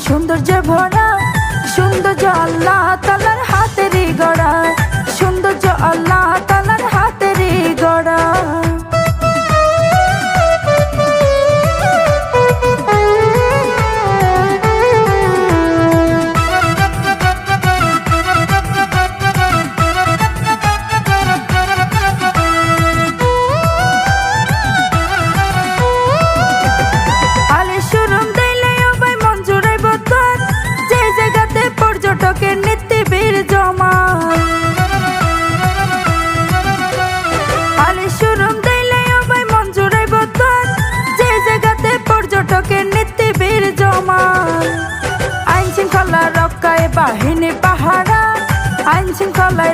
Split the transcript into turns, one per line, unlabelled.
সৌন্দর্যে ভরা, সৌন্দর্য আল্লাহ তাআলার হাতেরই গড়া, সৌন্দর্য আল্লাহ তাআলার হাতেরই গড়া। আইন শৃঙ্খলা রক্ষায় বাহিনী পাহারা, আইন শৃঙ্খলায়